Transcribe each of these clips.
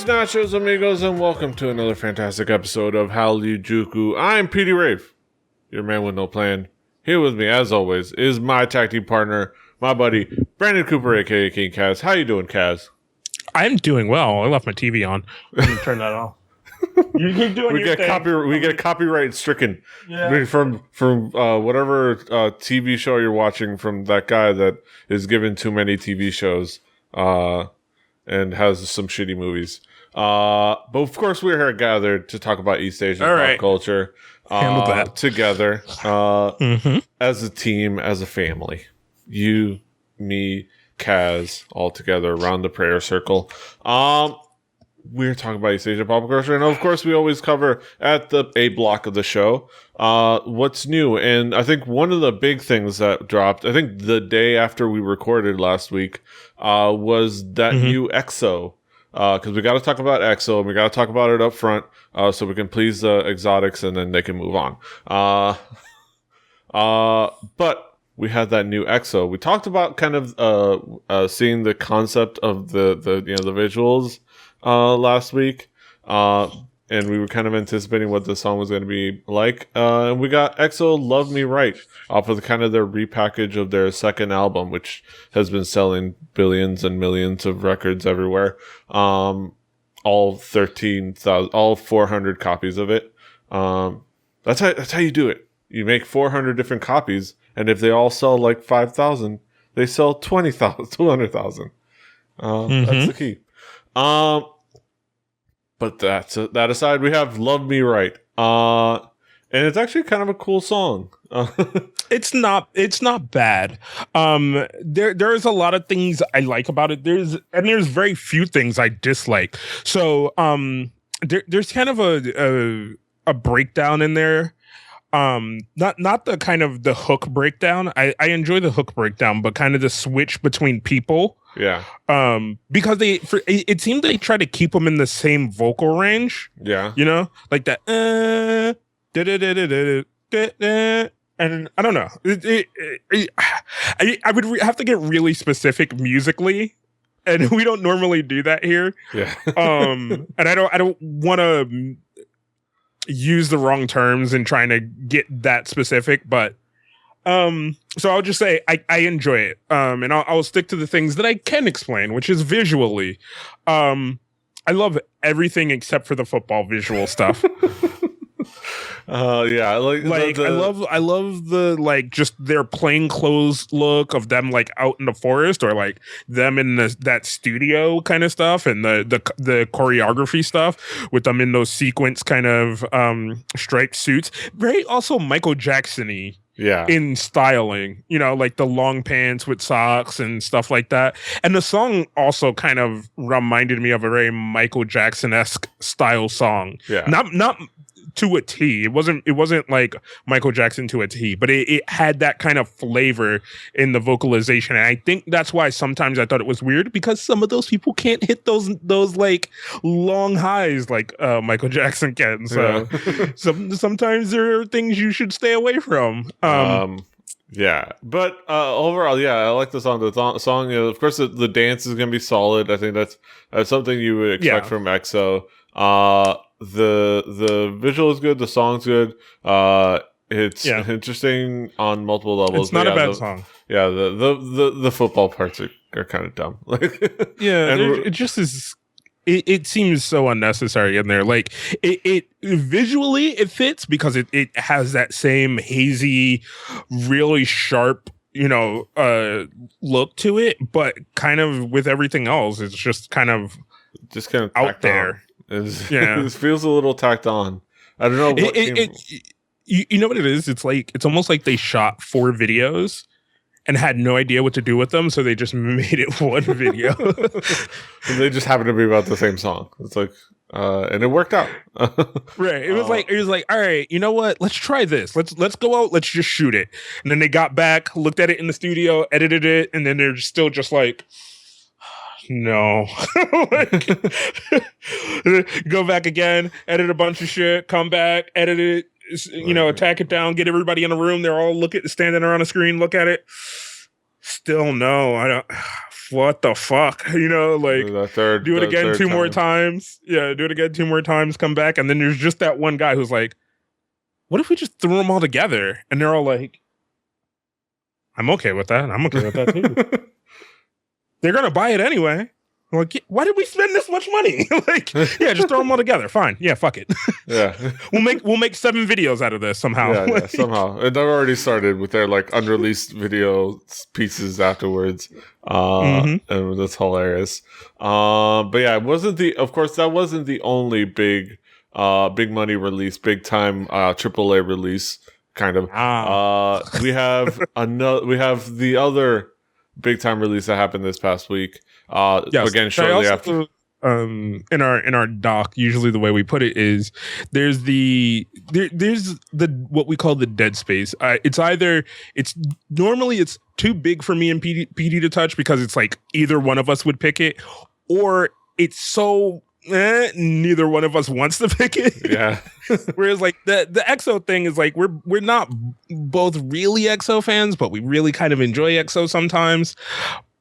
Buenos nachos, amigos, and welcome to another fantastic episode of Hallyujuku. I'm Petey Rafe, your man with no plan. Here with me, as always, is my tag team partner, my buddy, Brandon Cooper, aka King Kaz. How you doing, Kaz? I'm doing well. I left my TV on. I'm gonna turn that off. You keep doing we your get thing. we get copyright stricken Yeah. from whatever TV show you're watching from that guy that is given too many TV shows and has some shitty movies. But of course, we're here gathered to talk about East Asian pop culture Handle that. together as a team, as a family. You, me, Kaz, all together around the prayer circle. We're talking about East Asian pop culture, and of course, we always cover at the A block of the show what's new. And I think one of the big things that dropped, I think the day after we recorded last week, was that new EXO. Because we got to talk about EXO, and we got to talk about it up front, so we can please the exotics, and then they can move on. But we had that new EXO. We talked about kind of seeing the concept of the visuals last week, and we were kind of anticipating what the song was going to be like. And we got EXO "Love Me Right" off of their repackage of their second album, which has been selling billions and millions of records everywhere. All 400 copies of it. That's how you do it. You make 400 different copies, and if they all sell like 5,000, they sell 20,000, 200,000. That's the key. But that aside, we have "Love Me Right," and it's actually kind of a cool song. It's not bad. There's a lot of things I like about it. There's very few things I dislike. So there's kind of a breakdown in there. Not the kind of the hook breakdown. I enjoy the hook breakdown, but kind of the switch between people. Yeah. Because it seemed they try to keep them in the same vocal range. Yeah. You know, like that. And I don't know. I would have to get really specific musically, and we don't normally do that here. Yeah. And I don't want to use the wrong terms in trying to get that specific, but so I'll just say I enjoy it, and I'll stick to the things that I can explain, which is visually. I love everything except for the football visual stuff. Yeah, I love the like just their plain clothes look of them like out in the forest, or like them in that studio kind of stuff, and the choreography stuff with them in those sequence kind of striped suits. Very also Michael Jackson-y. Yeah. In styling, like the long pants with socks and stuff like that. And the song also kind of reminded me of a very Michael Jackson-esque style song. Yeah. Not to a T. It wasn't like Michael Jackson to a T, but it had that kind of flavor in the vocalization. And I think that's why sometimes I thought it was weird, because some of those people can't hit those like long highs like Michael Jackson can. So sometimes there are things you should stay away from. Yeah, but overall, yeah, I like the song. The song, of course, the dance is gonna be solid. I think that's something you would expect from EXO. The visual is good. The song's good. It's interesting on multiple levels. It's not a bad song. Yeah, the football parts are kind of dumb. It just is. It seems so unnecessary in there. Like it visually it fits because it has that same hazy, really sharp, look to it. But kind of with everything else, it's just kind of out there. It feels a little tacked on. I don't know. You know what it is? It's almost like they shot 4 videos and had no idea what to do with them, so they just made it one video. They just happen to be about the same song. It's like, and it worked out. Right. It was like, all right, you know what? Let's try this. Let's go out. Let's just shoot it. And then they got back, looked at it in the studio, edited it, and then they're still just like, no. Go back again, edit a bunch of shit, come back, edit it, attack it down, get everybody in a room. They're all standing around a screen, look at it. Still no. I don't. what the fuck? You know, like do it the again third 2 more time. times. Yeah, do it again 2 more times. Come back, and then there's just that one guy who's like, "What if we just threw them all together?" And they're all like, "I'm okay with that. I'm okay with that too." They're gonna buy it anyway. I'm like, "Yeah, why did we spend this much money? Like, yeah, just throw them all together. Fine. Yeah, fuck it. Yeah. we'll make 7 videos out of this somehow. Yeah, Like, somehow. And they've already started with their like unreleased video pieces afterwards. And that's hilarious. But yeah, it wasn't of course that wasn't the only big money release, big time AAA release kind of. We have the other big time release that happened this past week. yes. Again, shortly after. In our doc, usually the way we put it is there's the what we call the dead space. It's normally too big for me and PD to touch because it's like either one of us would pick it, or it's so neither one of us wants to pick it. Yeah. Whereas like the EXO thing is like we're not both really EXO fans, but we really kind of enjoy EXO sometimes.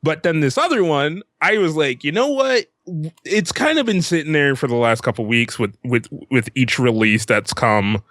But then this other one, I was like, you know what? It's kind of been sitting there for the last couple weeks with each release that's come.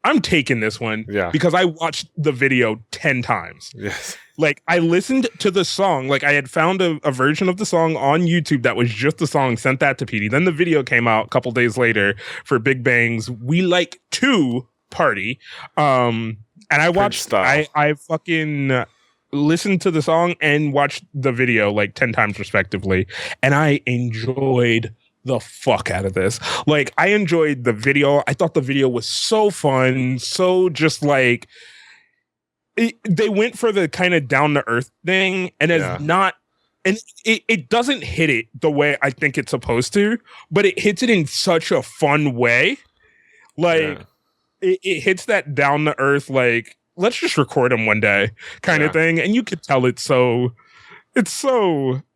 I'm taking this one because I watched the video 10 times. Yes. Like I listened to the song, like I had found a version of the song on YouTube that was just the song, sent that to PD. Then the video came out a couple days later for BigBang's We Like To Party. And I watched, I fucking listened to the song and watched the video like 10 times respectively. And I enjoyed the fuck out of this. Like I enjoyed the video. I thought the video was so fun. So just like they went for the kind of down to earth thing and it doesn't hit it the way I think it's supposed to, but it hits it in such a fun way. Like it hits that down to earth, like, let's just record them one day kind of thing. And you could tell it's so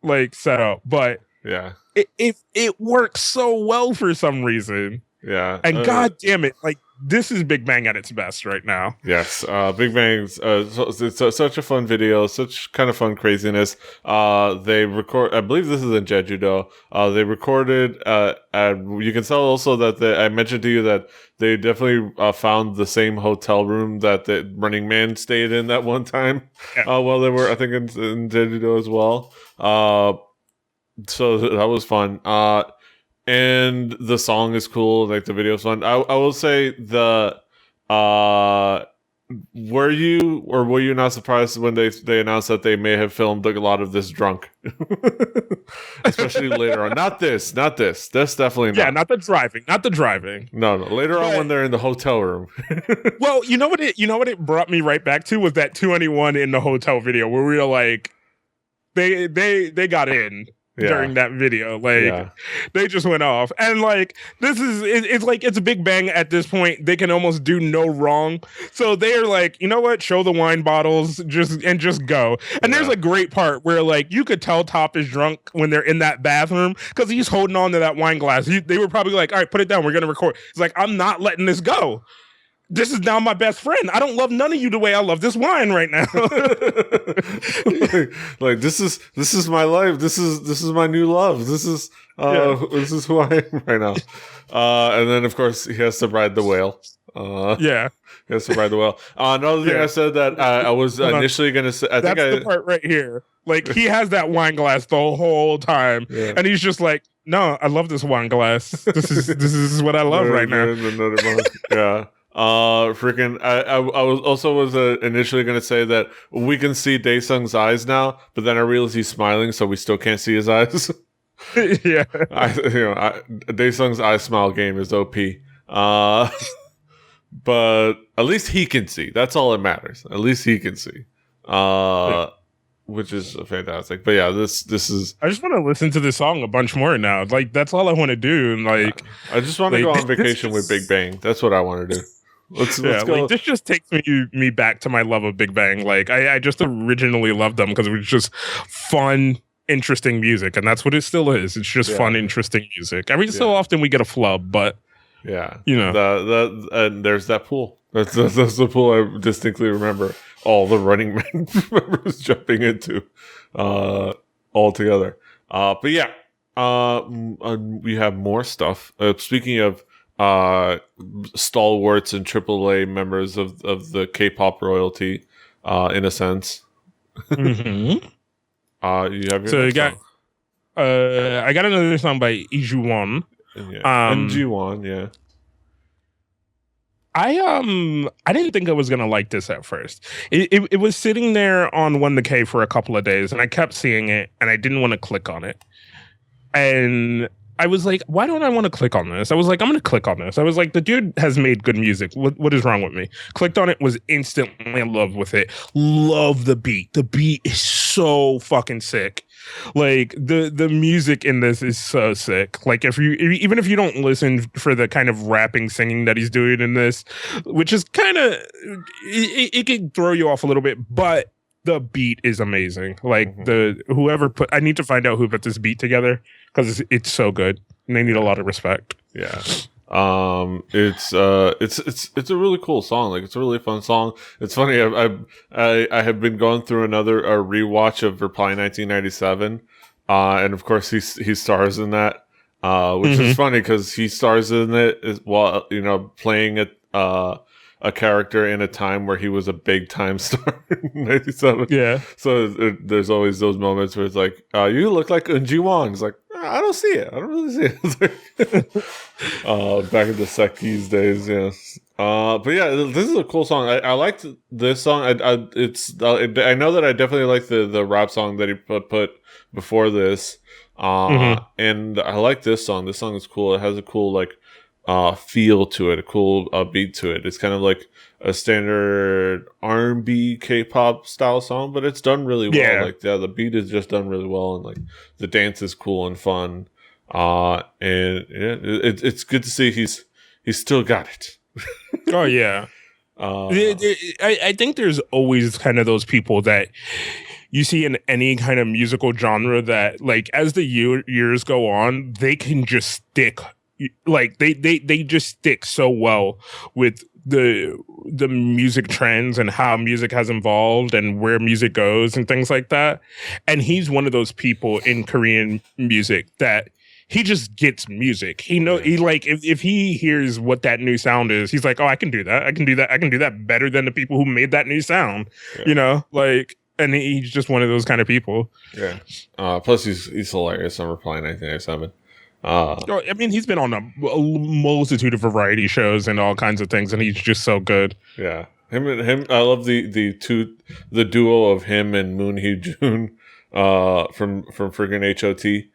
like set up, but it works so well for some reason. Yeah. And god damn it, like this is BigBang at its best right now. Yes. BigBang's it's such a fun video, such kind of fun craziness. They record, I believe this is in Jeju-do. They recorded, you can tell also that I mentioned to you that they definitely found the same hotel room that the Running Man stayed in that one time while they were, I think, in Jeju-do as well. So that was fun. And the song is cool, like the video is fun. I will say were you not surprised when they announced that they may have filmed like a lot of this drunk? Especially later on. Not this. That's definitely not. Yeah, not the driving. No. Later on when they're in the hotel room. Well, you know what it brought me right back to was that 2NE1 in the hotel video where we were like they got in. During that video, like they just went off, and like it's like it's a BigBang at this point. They can almost do no wrong, so they're like, you know what? Show the wine bottles, just go. And there's a great part where like you could tell Top is drunk when they're in that bathroom because he's holding on to that wine glass. They were probably like, all right, put it down. We're gonna record. It's like, I'm not letting this go. This is now my best friend. I don't love none of you the way I love this wine right now. like this is my life. This is my new love. This is who I am right now. And then of course he has to ride the whale. He has to ride the whale. Another thing I said that I was initially going to say. That's the part right here. Like he has that wine glass the whole time, and he's just like, "No, I love this wine glass. This is what I love right now." Yeah. Freaking! I was initially going to say that we can see Daesung's eyes now, but then I realized he's smiling, so we still can't see his eyes. Daesung's eye smile game is OP. But at least he can see. That's all that matters. At least he can see. Which is fantastic. But yeah, this is. I just want to listen to this song a bunch more now. Like that's all I want to do. And like, I just want to go on vacation with BigBang. That's what I want to do. Let's go. Like, this just takes me back to my love of BigBang. Like I just originally loved them because it was just fun, interesting music, and that's what it still is. It's just fun, interesting music. Every so often we get a flub, but you know, and there's that pool. That's the pool I distinctly remember all the Running Man members jumping into. all together. But yeah, we have more stuff. Speaking of stalwarts and AAA members of the K-pop royalty, in a sense. Mm-hmm. You have your So next song. I got another song by Ijuwon. Yeah, and G1, yeah. I didn't think I was gonna like this at first. It was sitting there on 1the K for a couple of days, and I kept seeing it, and I didn't want to click on it. And I was like, why don't I want to click on this? I was like, I'm gonna click on this. I was like, the dude has made good music. What is wrong with me? Clicked on it, was instantly in love with it. Love the beat. The beat is so fucking sick. Like the music in this is so sick. Like even if you don't listen for the kind of rapping singing that he's doing in this, which is kind of it can throw you off a little bit, but the beat is amazing. Like I need to find out who put this beat together because it's so good and they need a lot of respect. Yeah. It's a really cool song. Like, it's a really fun song. It's funny. I have been going through another rewatch of Reply 1997, and of course he stars in that, which is funny because he stars in it while playing a character in a time where he was a big time star in 97. Yeah. So there's always those moments where it's like, you look like Eunji Wong. It's like, I don't see it. I don't really see it. It's like, back in the Seki's days, yes. But yeah, this is a cool song. I liked this song. I know that I definitely like the rap song that he put before this. And I like this song. This song is cool. It has a cool feel to it, a cool beat to it. It's kind of like a standard R&B K-pop style song, but it's done really well. Yeah. Like, the beat is just done really well, and like the dance is cool and fun. And yeah, it's good to see he's still got it. Oh yeah. I think there's always kind of those people that you see in any kind of musical genre that, like, as the years go on, they can just stick. Like they just stick so well with the music trends and how music has evolved and where music goes and things like that. And he's one of those people in Korean music that he just gets music. He like if he hears what that new sound is, he's like, oh, I can do that. I can do that better than the people who made that new sound. Yeah. Like, and he's just one of those kind of people. Yeah. Plus he's hilarious on Reply 1997. I mean, he's been on a multitude of variety shows and all kinds of things, and he's just so good. Yeah, him. I love the duo of him and Moon Hee Jun, from freaking HOT.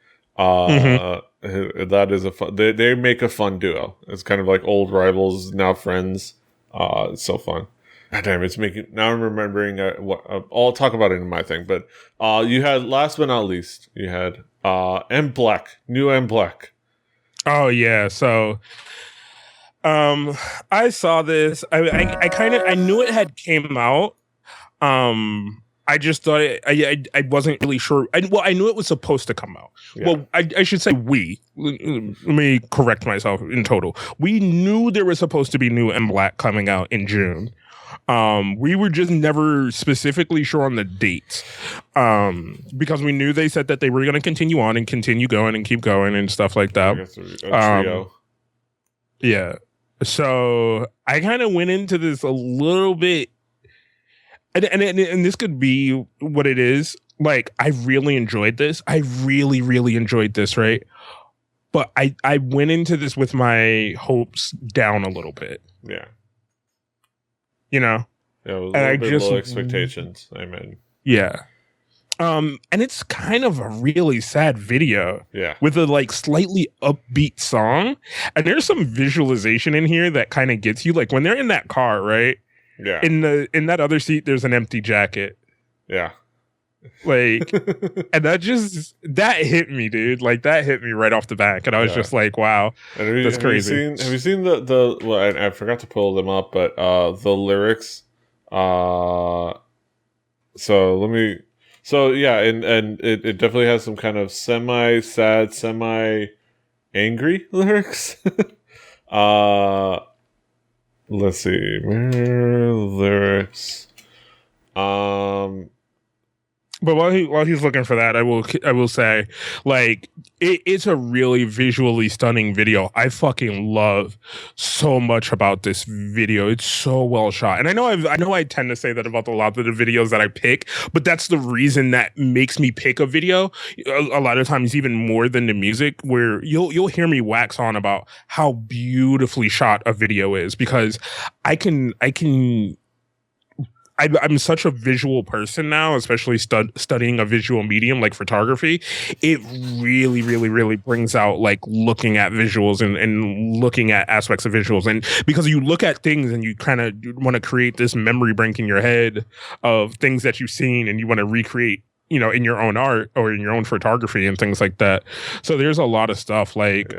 That is a fun. They make a fun duo. It's kind of like old rivals, now friends. It's so fun. God damn, it's making. Now I'm remembering what I'll talk about it in my thing. But you had, last but not least, you had M Black, new M Black. Oh yeah, so I saw this. I knew it had came out. I just thought I wasn't really sure. I knew it was supposed to come out. Yeah. Well, I should say let me correct myself in total. We knew there was supposed to be new M Black coming out in June. We were just never specifically sure on the dates, because we knew they said that they were going to continue on and continue going and keep going and stuff like that. I guess a trio. Yeah. So I kind of went into this a little bit, and this could be what it is. Like, I really enjoyed this. I really, really enjoyed this, right? But I went into this with my hopes down a little bit. Yeah. You know? Yeah, it was a little bit low expectations, I mean. Yeah. And it's kind of a really sad video. Yeah. With a like slightly upbeat song. And there's some visualization in here that kind of gets you. Like when they're in that car, right? Yeah. In that other seat, there's an empty jacket. Yeah. Like, and that hit me, dude. Like, that hit me right off the back. And I was just like, wow, that's crazy. Have you seen the well, I forgot to pull them up, but the lyrics. So yeah, and it definitely has some kind of semi-sad, semi-angry lyrics. Let's see, where are the lyrics? But But while he's looking for that, I will say, like, it's a really visually stunning video. I fucking love so much about this video. It's so well shot, and I know I tend to say that about a lot of the videos that I pick, but that's the reason that makes me pick a video a lot of times even more than the music. Where you'll hear me wax on about how beautifully shot a video is because I can I'm such a visual person now, especially studying a visual medium like photography. It really, really, really brings out like looking at visuals and looking at aspects of visuals. And because you look at things and you kind of want to create this memory bank in your head of things that you've seen and you want to recreate, you know, in your own art or in your own photography and things like that. So there's a lot of stuff like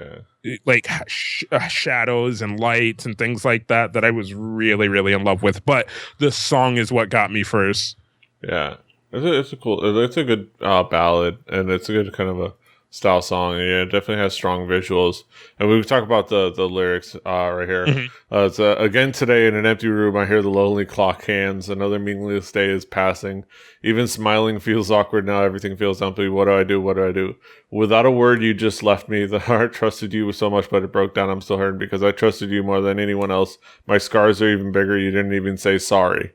shadows and lights and things like that that I was really, really in love with. But the song is what got me first. Yeah, it's a good ballad, and it's a good kind of a style song. And yeah, it definitely has strong visuals. And we talk about the lyrics right here. Mm-hmm. It's again today in an empty room. I hear the lonely clock hands. Another meaningless day is passing. Even smiling feels awkward now. Everything feels empty. What do I do? What do I do? Without a word, you just left me. The heart trusted you so much, but it broke down. I'm still hurting because I trusted you more than anyone else. My scars are even bigger. You didn't even say sorry.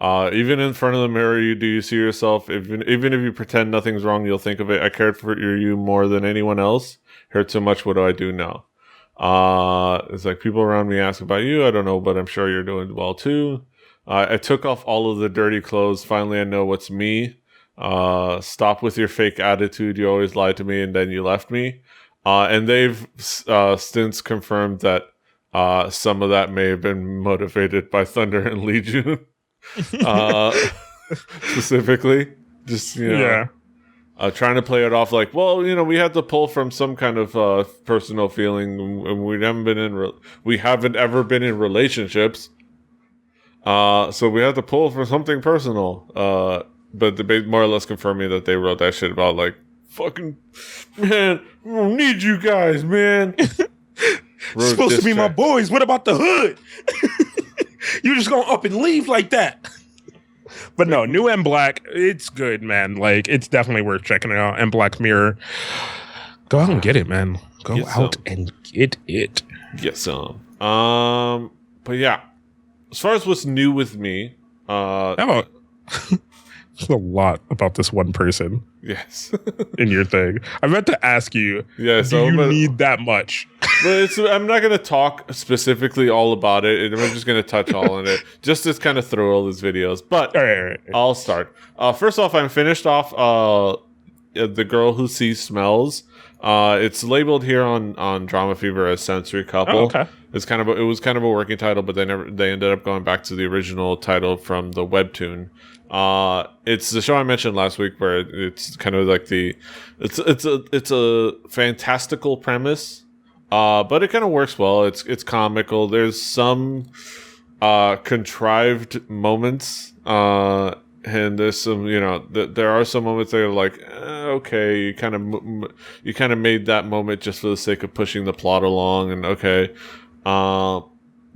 Even in front of the mirror, do you see yourself? Even if you pretend nothing's wrong, you'll think of it. I cared for you more than anyone else. Hurt so much. What do I do now? It's like people around me ask about you. I don't know, but I'm sure you're doing well too. I took off all of the dirty clothes. Finally, I know what's me. Stop with your fake attitude. You always lied to me and then you left me. And they've since confirmed that some of that may have been motivated by Thunder and Legion. Specifically, just trying to play it off like, well, you know, we had to pull from some kind of personal feeling, and we haven't ever been in relationships, so we had to pull from something personal. But they more or less confirmed me that they wrote that shit about like, fucking man, we don't need you guys, man. Supposed to be my boys. What about the hood? You just gonna up and leave like that. But no, new M Black, it's good, man. Like, it's definitely worth checking out. M Black Mirror. Go out and get it, man. Go out and get it. Get some. But yeah. As far as what's new with me, there's a lot about this one person. Yes. In your thing. I meant to ask you, do you need that much? But I'm not going to talk specifically all about it, and I'm just going to touch all on it, just to kind of throw all these videos. But all right. I'll start. First off, I'm finished off The Girl Who Sees Smells. It's labeled here on Drama Fever as Sensory Couple. Oh, okay. It was kind of a working title, but they ended up going back to the original title from the webtoon. It's the show I mentioned last week where it's kind of like it's a fantastical premise, but it kind of works well. It's comical. There's some contrived moments, and there's some, you know, there are some moments that are like, okay, you kind of made that moment just for the sake of pushing the plot along, and okay.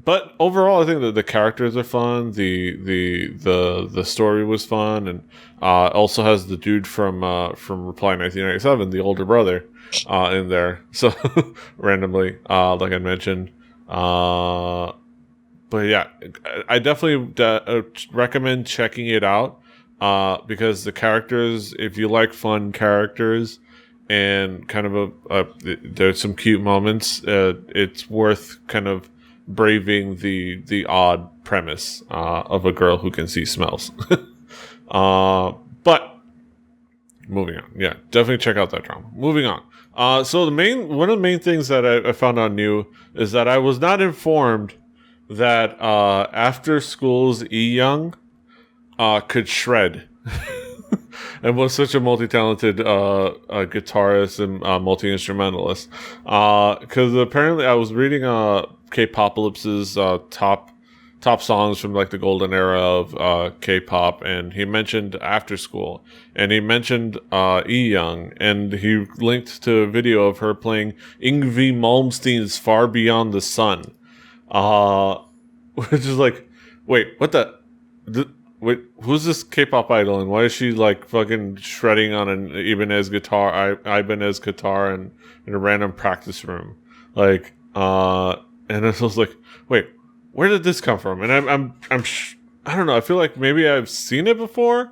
But overall, I think that the characters are fun. The story was fun, and also has the dude from Reply 1997, the older brother, in there. So randomly, like I mentioned. But yeah, I definitely recommend checking it out because the characters, if you like fun characters and kind of there's some cute moments, it's worth kind of braving the odd premise of a girl who can see smells. But moving on, yeah, definitely check out that drama. Moving on, so one of the main things that I found out new is that I was not informed that After School's Young could shred. And was such a multi-talented guitarist and multi-instrumentalist. Because apparently I was reading K-Popalypse's top songs from like the golden era of K-pop, and he mentioned After School, and he mentioned Young, and he linked to a video of her playing Yngwie Malmsteen's Far Beyond the Sun. Which is like, wait, what the wait, who's this K-pop idol, and why is she like fucking shredding on an Ibanez guitar, Ibanez guitar, in a random practice room, like, and I was like, wait, where did this come from? And I don't know. I feel like maybe I've seen it before,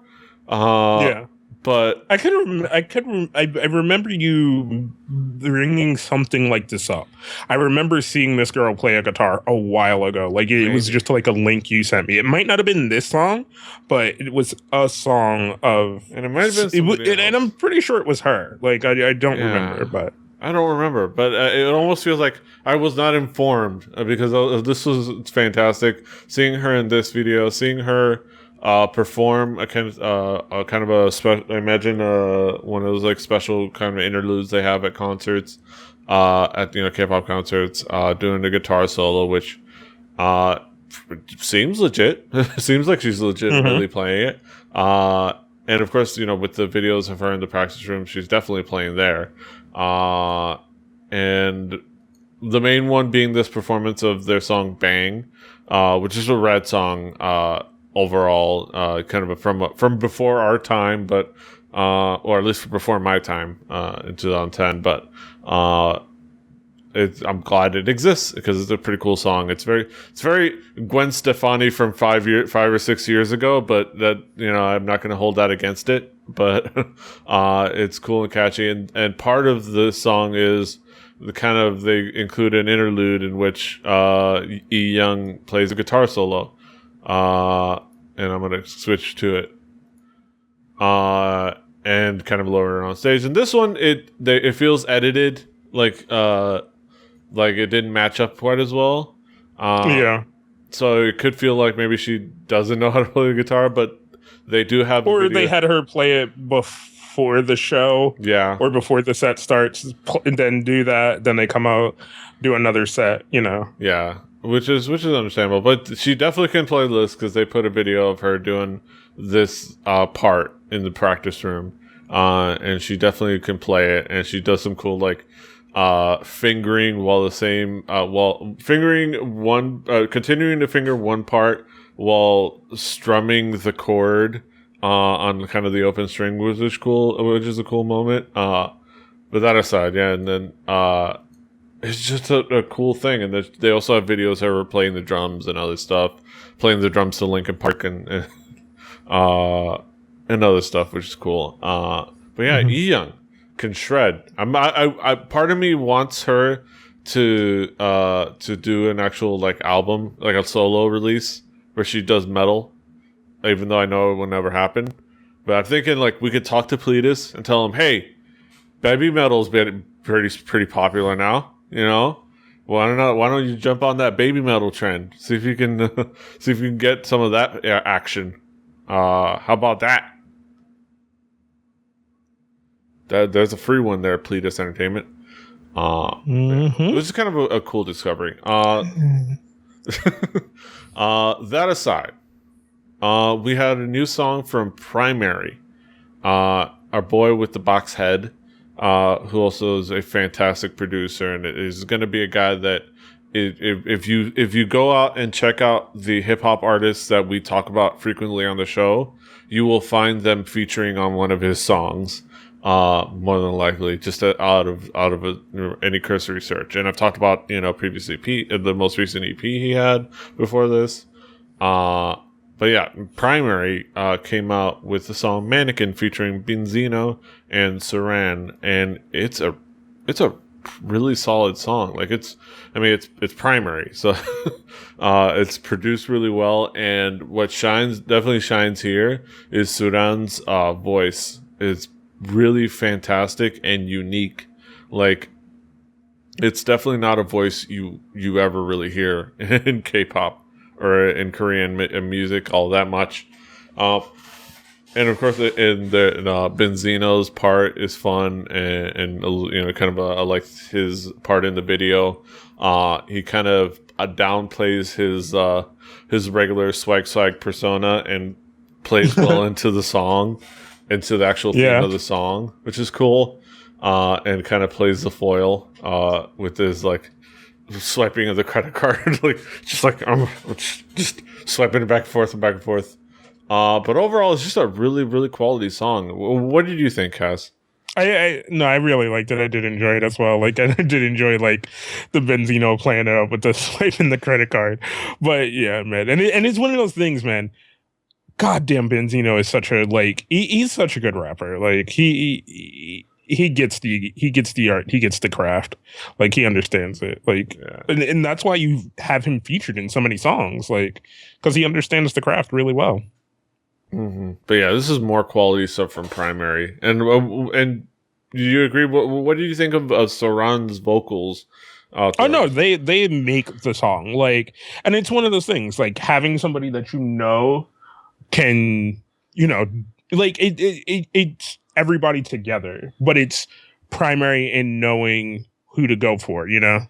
Yeah. but I remember you bringing something like this up. I remember seeing this girl play a guitar a while ago. Like it was just like a link you sent me. It might not have been this song, but it was a song of, and it might have been somebody else. and I'm pretty sure it was her. Like I don't remember, but I don't remember. But it almost feels like I was not informed because this was fantastic. Seeing her in this video, seeing her perform a kind of a special. I imagine one of those like special kind of interludes they have at concerts, at K-pop concerts, doing the guitar solo, which seems legit. Seems like she's legitimately playing it. And of course, with the videos of her in the practice room, she's definitely playing there. And the main one being this performance of their song "Bang," which is a Red song. Overall, kind of from before our time, but or at least before my time in 2010. But I'm glad it exists because it's a pretty cool song. It's very Gwen Stefani from 5 or 6 years ago, but that I'm not going to hold that against it. But it's cool and catchy, and part of the song is they include an interlude in which E Young plays a guitar solo. And I'm gonna switch to it, and kind of lower it on stage. And this one, it feels edited, like it didn't match up quite as well. yeah. So it could feel like maybe she doesn't know how to play the guitar, but they do have. Or they had her play it before the show, yeah, or before the set starts, and then do that. Then they come out, do another set. Yeah. Which is understandable, but she definitely can play this because they put a video of her doing this part in the practice room, and she definitely can play it, and she does some cool fingering while fingering one, continuing to finger one part while strumming the chord on kind of the open string, which is a cool moment. But that aside, yeah, and then it's just a cool thing, and they also have videos of her playing the drums and other stuff, playing the drums to Linkin Park and other stuff, which is cool. But yeah, E Young can shred. I part of me wants her to do an actual like album, like a solo release where she does metal, even though I know it will never happen. But I'm thinking like we could talk to Cletus and tell him, hey, baby metal's been pretty popular now. Why don't you jump on that baby metal trend? See if you can get some of that action. How about that? There's a free one there, Pledis Entertainment. It was just kind of a cool discovery. That aside, we had a new song from Primary, our boy with the box head. Who also is a fantastic producer, and is going to be a guy that if you go out and check out the hip hop artists that we talk about frequently on the show, you will find them featuring on one of his songs, more than likely, just out of any cursory search. And I've talked about previously the most recent EP he had before this. But yeah, Primary came out with the song "Mannequin" featuring Benzino and Saran, and it's a really solid song. Like it's Primary, so it's produced really well. And what definitely shines here is Suran's voice is really fantastic and unique. Like it's definitely not a voice you ever really hear in K-pop or in Korean music all that much. And of course, in the Benzino's part is fun, and kind of I like his part in the video. He kind of downplays his regular swag persona and plays well into the song, into the actual theme of the song, which is cool. And kind of plays the foil with his like swiping of the credit card, like just swiping it back and forth and back and forth. But overall, it's just a really, really quality song. What did you think, Cass? No, I really liked it. I did enjoy it as well. Like I did enjoy like the Benzino playing it up with the swiping the credit card. But yeah, man, and it's one of those things, man. Goddamn, Benzino is such a like he's such a good rapper. Like he gets the art, he gets the craft. Like he understands it. Like Yeah. and that's why you have him featured in so many songs. Like because he understands the craft really well. Mm-hmm. But yeah, this is more quality stuff from Primary. And do you agree? What do you think of Soran's vocals? Out Oh there? no, they make the song like, and it's one of those things like having somebody that you know can like it's everybody together, but it's Primary in knowing who to go for. Yeah,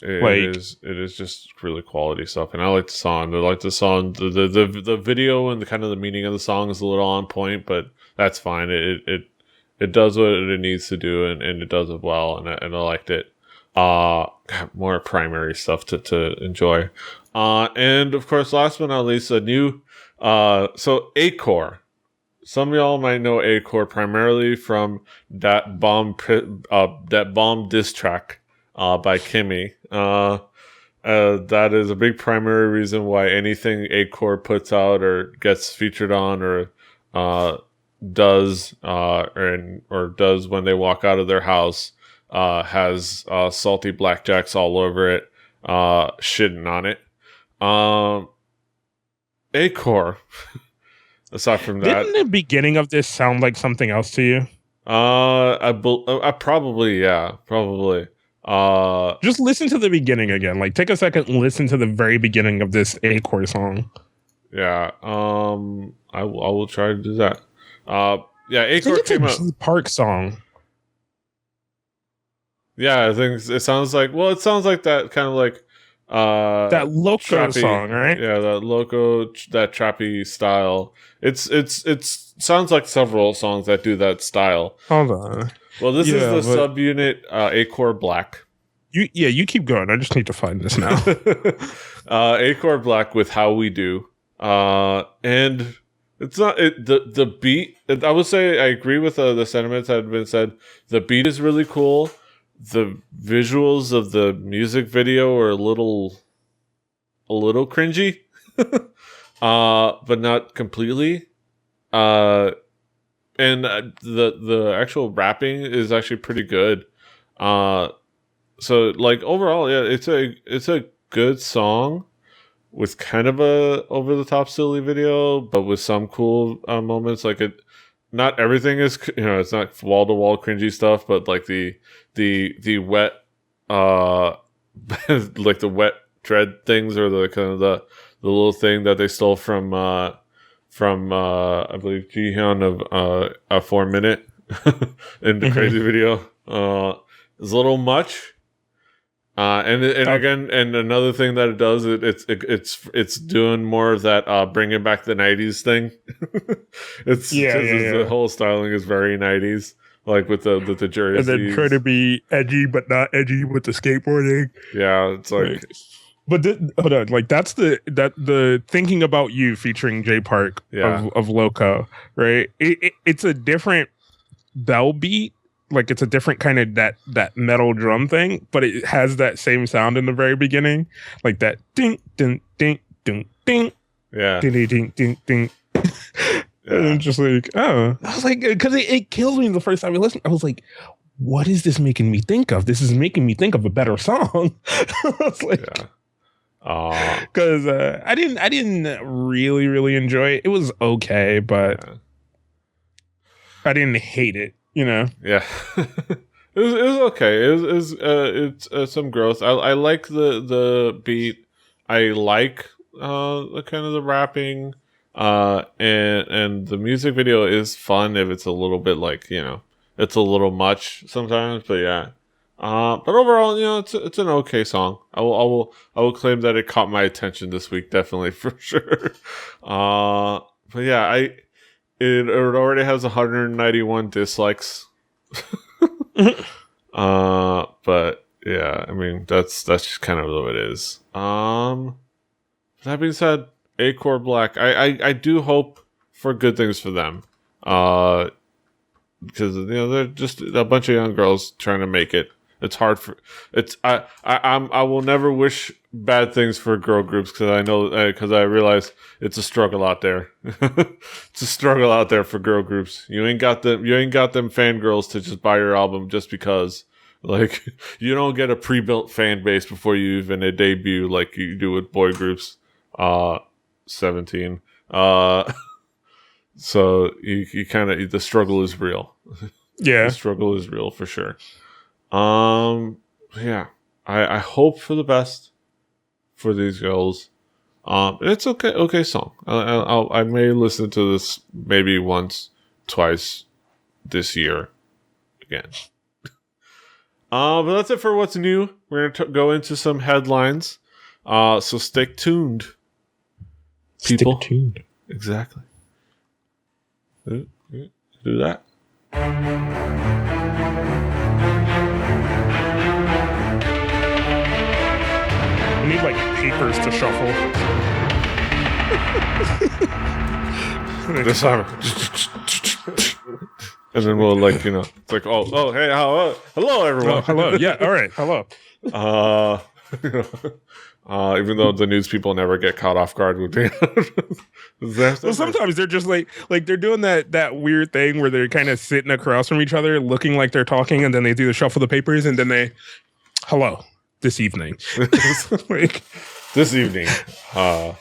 Like it is just really quality stuff, and I like the song. I like the song. The video and the kind of the meaning of the song is a little on point, but that's fine. It does what it needs to do, and it does it well, and I liked it. More Primary stuff to enjoy. And of course, last but not least, a new so A-Core. Some of y'all might know A-Core primarily from that bomb diss track by Kimmy. That is a big primary reason why anything A-Core puts out or gets featured on or does or does when they walk out of their house has salty blackjacks all over it, shitting on it. A-Core. Aside from that, didn't the beginning of this sound like something else to you? I probably, yeah, probably. Just listen to the beginning again. Like take a second and listen to the very beginning of this A-Core song. Yeah. I will try to do that. Yeah, I A-Core think it's came a out. G Park song. Yeah, I think it sounds like. Well, it sounds like that kind of like That Loco trappy. song, right? Yeah, that loco, that trappy style. It's sounds like several songs that do that style. Hold on. Well, this Yeah, is the but subunit A-Core Black. you keep going. I just need to find this now. A-Core Black with How We Do. And it's not the beat. I would say I agree with the sentiments that have been said. The beat is really cool. The visuals of the music video are a little cringy, but not completely. And the actual rapping is actually pretty good. So like overall, yeah, it's a good song with kind of a over the top silly video, but with some cool moments. Like it, not everything is it's not wall to wall cringy stuff, but like the wet like the wet dread things or the kind of the little thing that they stole from I believe Jihyun of a 4 minute in the crazy video is a little much. And again, and another thing that it does, it's doing more of that bringing back the '90s thing. The whole styling is very '90s, like with the jerseys, and then try to be edgy but not edgy with the skateboarding. Yeah, it's like. But hold on, like that's the Thinking About You featuring J Park of Loco, right? It's a different bell beat. Like it's a different kind of that metal drum thing, but it has that same sound in the very beginning, like that ding ding ding ding ding, yeah, ding ding ding ding. And I'm just like, oh, I was like, because it kills me the first time I listened. I was like, what is this making me think of? This is making me think of a better song. I was like, because I didn't really enjoy it. It was okay, but I didn't hate it. Yeah, it was okay. It's some growth. I like the beat. I like the kind of the rapping. And the music video is fun if it's a little bit like it's a little much sometimes. But yeah, but overall it's an okay song. I will claim that it caught my attention this week, definitely for sure. But yeah, It already has 191 dislikes. But yeah, I mean that's just kind of what it is. That being said, Acore Black. I do hope for good things for them. Because they're just a bunch of young girls trying to make it. It's hard for I will never wish bad things for girl groups because I know because I realize it's a struggle out there. It's a struggle out there for girl groups. You ain't got them fangirls to just buy your album just because. Like you don't get a pre-built fan base before you even debut like you do with boy groups. 17. So you kind of the struggle is real. Yeah, the struggle is real for sure. Yeah, I hope for the best for these girls. It's okay song. I may listen to this maybe once, twice this year again. But that's it for what's new. We're gonna go into some headlines. So stay tuned, people. Stick tuned. Exactly. Do that. I need like papers to shuffle. This time. And then we'll it's like oh hey hello everyone. Hello. Yeah. All right. Hello. Even though the news people never get caught off guard with well, sometimes they're just like they're doing that weird thing where they're kind of sitting across from each other, looking like they're talking, and then they do the shuffle the papers, and then they, hello, this evening, like this evening, a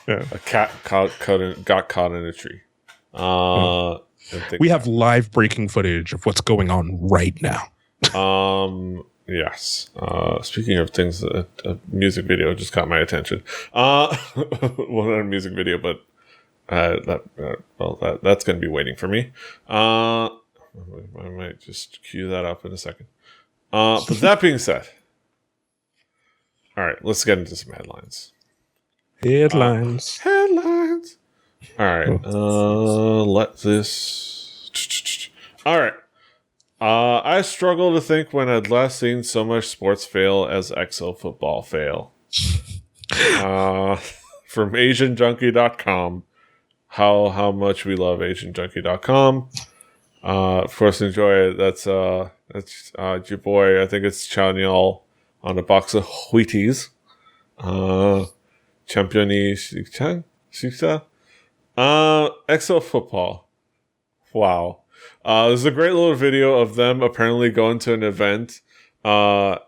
cat got caught in a tree. We have live breaking footage of what's going on right now. Yes. Speaking of things, a music video just caught my attention. Well, not a music video, but that's going to be waiting for me. I might just cue that up in a second. But that being said, all right, let's get into some headlines. Headlines. All right. Let this. All right. I struggle to think when I'd last seen so much sports fail as EXO football fail. From AsianJunkie.com. How much we love AsianJunkie.com. Of course, enjoy it. That's your boy. I think it's Chanyeol on a box of Wheaties. Championi Shiksa. EXO football. Wow. There's a great little video of them apparently going to an event, and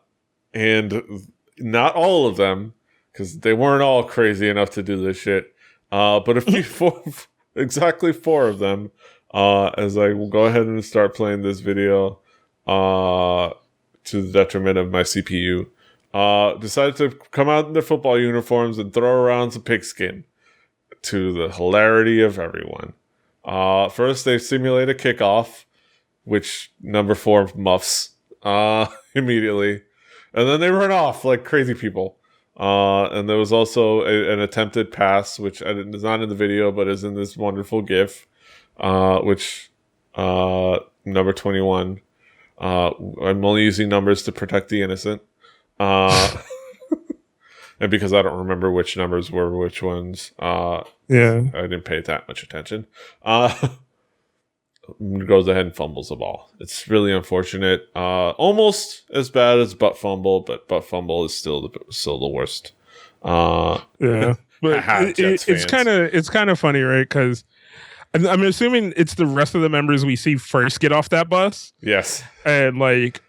not all of them, because they weren't all crazy enough to do this shit, but exactly four of them, as I will go ahead and start playing this video, to the detriment of my CPU, decided to come out in their football uniforms and throw around some pigskin, to the hilarity of everyone. First, they simulate a kickoff, which number 4 muffs immediately. And then they run off like crazy people. And there was also an attempted pass, which is not in the video, but is in this wonderful GIF, which number 21. I'm only using numbers to protect the innocent. And because I don't remember which numbers were which ones, I didn't pay that much attention. Goes ahead and fumbles the ball. It's really unfortunate. Almost as bad as butt fumble, but butt fumble is still the worst. But it's kind of funny, right? Because I'm assuming it's the rest of the members we see first get off that bus. Yes, and like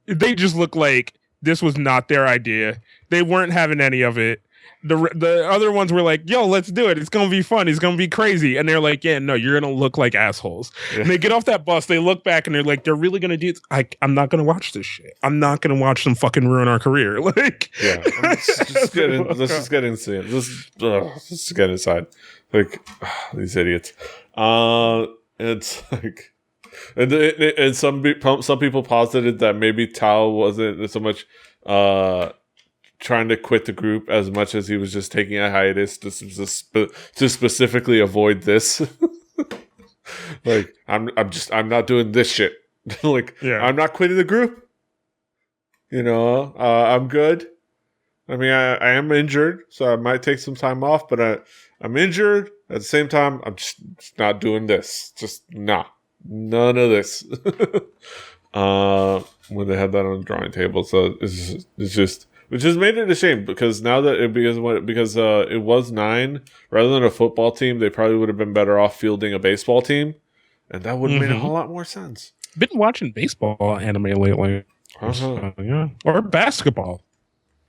they just look like this was not their idea. They weren't having any of it. The other ones were like, yo, let's do it. It's going to be fun. It's going to be crazy. And they're like, yeah, no, you're going to look like assholes. Yeah. And they get off that bus. They look back and they're like, they're really going to do this. I'm not going to watch this shit. I'm not going to watch them fucking ruin our career. Like, yeah, let's just get inside. Let's get inside. Like, these idiots. It's like, and some people posited that maybe Tao wasn't so much trying to quit the group as much as he was just taking a hiatus to specifically avoid this. Like, I'm not doing this shit. Like, yeah. I'm not quitting the group. I'm good. I mean, I am injured, so I might take some time off, but I'm injured. At the same time, I'm just not doing this. Just nah. None of this. When they had that on the drawing table. So it's just which has made it a shame because now that because it was 9 rather than a football team, they probably would have been better off fielding a baseball team, and that would have made a whole lot more sense. Been watching baseball anime lately, yeah, or basketball.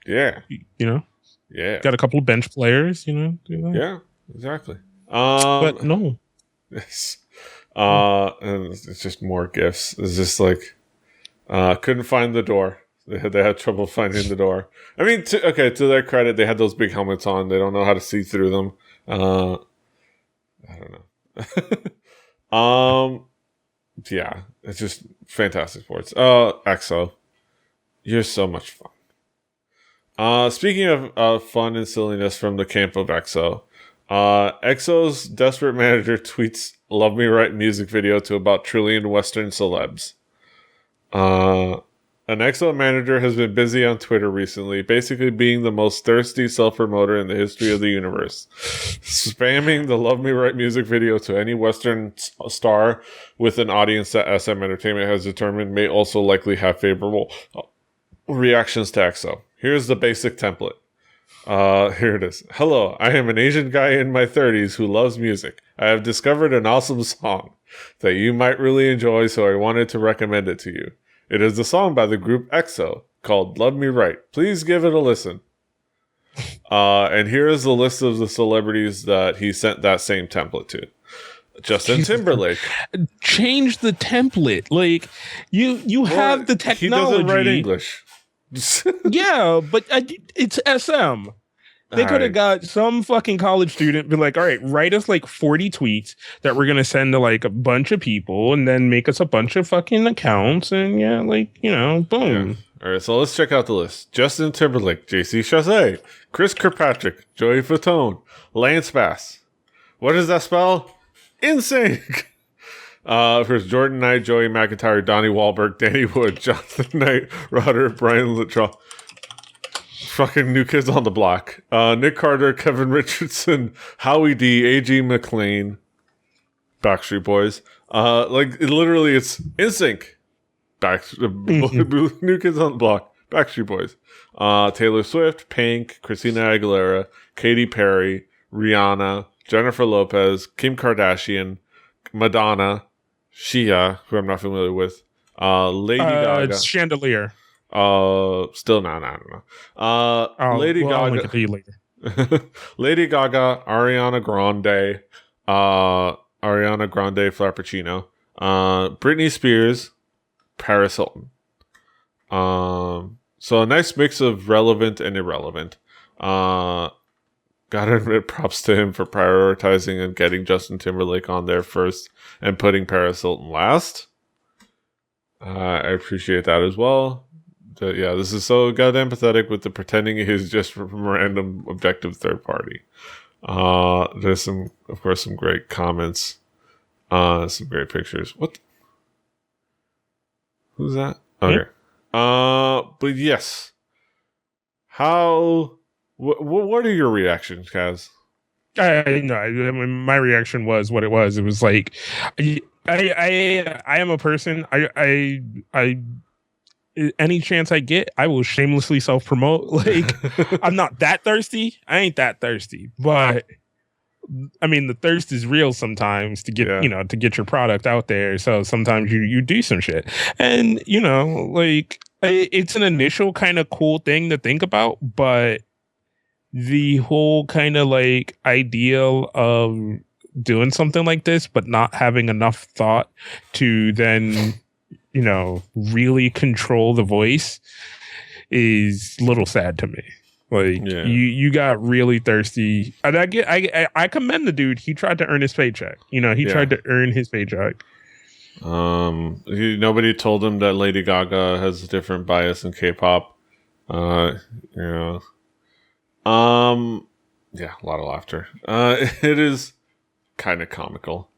Yeah, yeah. Got a couple of bench players, Yeah, exactly. But no, yes. And it's just more gifts. It's just like couldn't find the door. They had trouble finding the door. I mean, to their credit, they had those big helmets on. They don't know how to see through them. I don't know. Yeah, it's just fantastic sports. EXO, you're so much fun. Speaking of fun and silliness from the camp of EXO, EXO's desperate manager tweets "Love Me Right" music video to about trillion Western celebs. An EXO manager has been busy on Twitter recently, basically being the most thirsty self-promoter in the history of the universe, spamming the "Love Me Right" music video to any Western star with an audience that SM Entertainment has determined may also likely have favorable reactions to EXO. Here's the basic template. Here it is. Hello, I am an Asian guy in my 30s who loves music. I have discovered an awesome song that you might really enjoy, so I wanted to recommend it to you. It is a song by the group EXO called Love Me Right. Please give it a listen. And here is the list of the celebrities that he sent that same template to. Justin Timberlake. Change the template. Like, you have the technology. He doesn't write English. Yeah, but it's SM. They could have got some fucking college student be like, all right, write us like 40 tweets that we're going to send to like a bunch of people and then make us a bunch of fucking accounts and boom. Yeah. All right, so let's check out the list. Justin Timberlake, JC Chasez, Chris Kirkpatrick, Joey Fatone, Lance Bass. What does that spell? NSYNC. First, Jordan Knight, Joey McIntyre, Donnie Wahlberg, Danny Wood, Jonathan Knight, Rodder, Brian Littrell. Fucking New Kids on the Block. Nick Carter, Kevin Richardson, Howie D, A.G. McLean, Backstreet Boys. Literally, it's NSYNC. New Kids on the Block, Backstreet Boys. Taylor Swift, Pink, Christina Aguilera, Katy Perry, Rihanna, Jennifer Lopez, Kim Kardashian, Madonna, Shia, who I'm not familiar with, Lady Gaga. It's Chandelier. Still no, I don't know. Lady Gaga. I'll link it to you later. Lady Gaga, Ariana Grande, Frappuccino, Britney Spears, Paris Hilton. So a nice mix of relevant and irrelevant. Gotta admit props to him for prioritizing and getting Justin Timberlake on there first and putting Paris Hilton last. I appreciate that as well. Yeah, this is so goddamn pathetic with the pretending he's just from a random objective third party. There's some great comments. Some great pictures. What? Who's that? Okay. But yes. How? What are your reactions, Kaz? I mean, my reaction was what it was. It was like, I am a person. I any chance I get, I will shamelessly self-promote. Like, I'm not that thirsty. I ain't that thirsty, but I mean, the thirst is real sometimes to get, to get your product out there. So sometimes you do some shit, and like, it's an initial kind of cool thing to think about, but the whole kind of like ideal of doing something like this, but not having enough thought to then really control the voice is a little sad to me. Like, you got really thirsty. And I commend the dude. He tried to earn his paycheck. He tried to earn his paycheck. Nobody told him that Lady Gaga has a different bias in K-pop. A lot of laughter. It is kind of comical.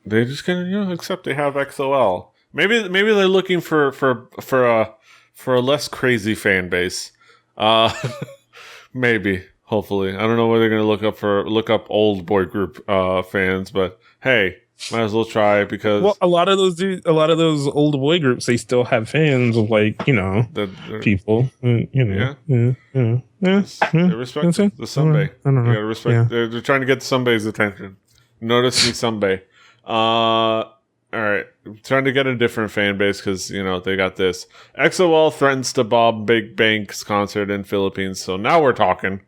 They just kind of accept they have XOL. Maybe they're looking for a less crazy fan base. Uh, maybe, hopefully. I don't know where they're going to look up old boy group fans, but hey, might as well try because a lot of those old boy groups, they still have fans of people. Yeah. Yeah. They respect the Sunbay. I don't know. You gotta respect. Yeah. They're trying to get Sunbay's attention. Notice me, Sunbay. All right. Trying to get a different fan base because they got this. XOL threatens to bomb Big Bang's concert in Philippines. So now we're talking.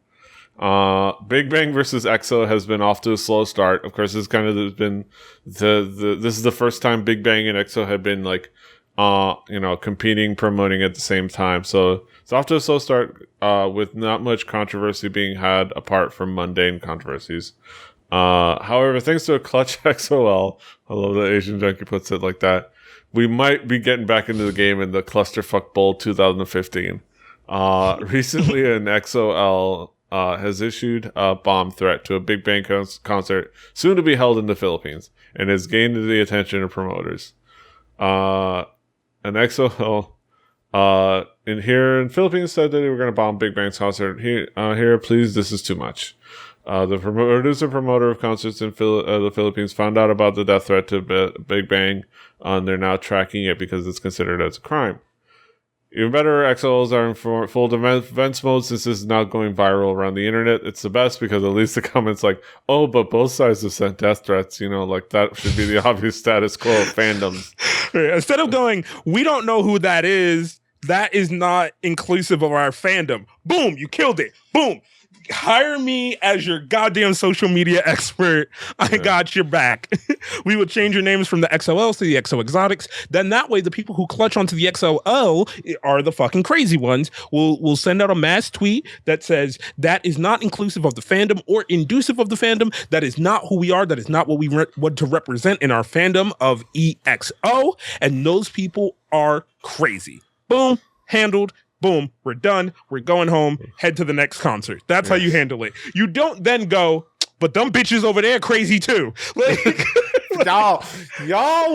Big Bang versus EXO has been off to a slow start. Of course, this kind of been this is the first time Big Bang and EXO have been competing, promoting at the same time. So it's off to a slow start, with not much controversy being had apart from mundane controversies. However, thanks to a clutch XOL, I love that Asian Junkie puts it like that, we might be getting back into the game in the Clusterfuck Bowl 2015. Recently, an XOL has issued a bomb threat to a Big Bang concert soon to be held in the Philippines and has gained the attention of promoters. An XOL in Philippines said that they were going to bomb Big Bang's concert. Here, please, this is too much. The producer promoter of concerts in the Philippines found out about the death threat to Big Bang, and they're now tracking it because it's considered as a crime. Even better, XLs are in full defense mode since this is now going viral around the internet. It's the best because at least the comments like, oh, but both sides have sent death threats, that should be the obvious status quo of fandoms. Instead of going, we don't know who that is not inclusive of our fandom. Boom, you killed it. Boom. Hire me as your goddamn social media expert. I got your back. We will change your names from the XOLs to the XO Exotics. Then that way, the people who clutch onto the XOL are the fucking crazy ones. We'll send out a mass tweet that says that is not inclusive of the fandom or inducive of the fandom. That is not who we are. That is not what we want to represent in our fandom of EXO. And those people are crazy. Boom, handled. Boom, we're done. We're going home. Head to the next concert. That's how you handle it. You don't then go, but them bitches over there crazy too. y'all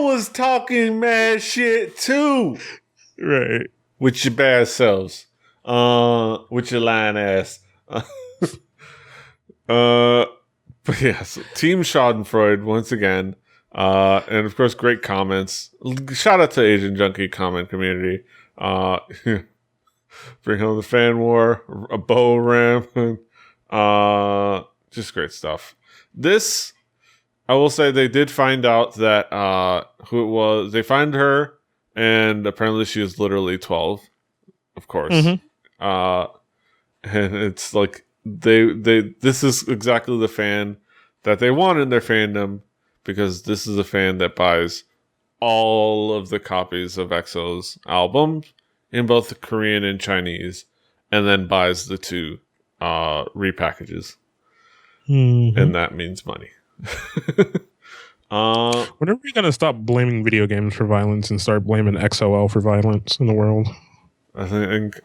was talking mad shit too. Right. With your bad selves. With your lying ass. But yes, Team Schadenfreude once again. And of course, great comments. Shout out to Asian Junkie comment community. Bring home the fan war, a bow ram, just great stuff. This, I will say, they did find out that who it was. They find her, and apparently she is literally 12, of course. Mm-hmm. And it's like this is exactly the fan that they want in their fandom, because this is a fan that buys all of the copies of EXO's albums in both the Korean and Chinese, and then buys the two repackages. Mm-hmm. And that means money. When are we going to stop blaming video games for violence and start blaming XOL for violence in the world? I think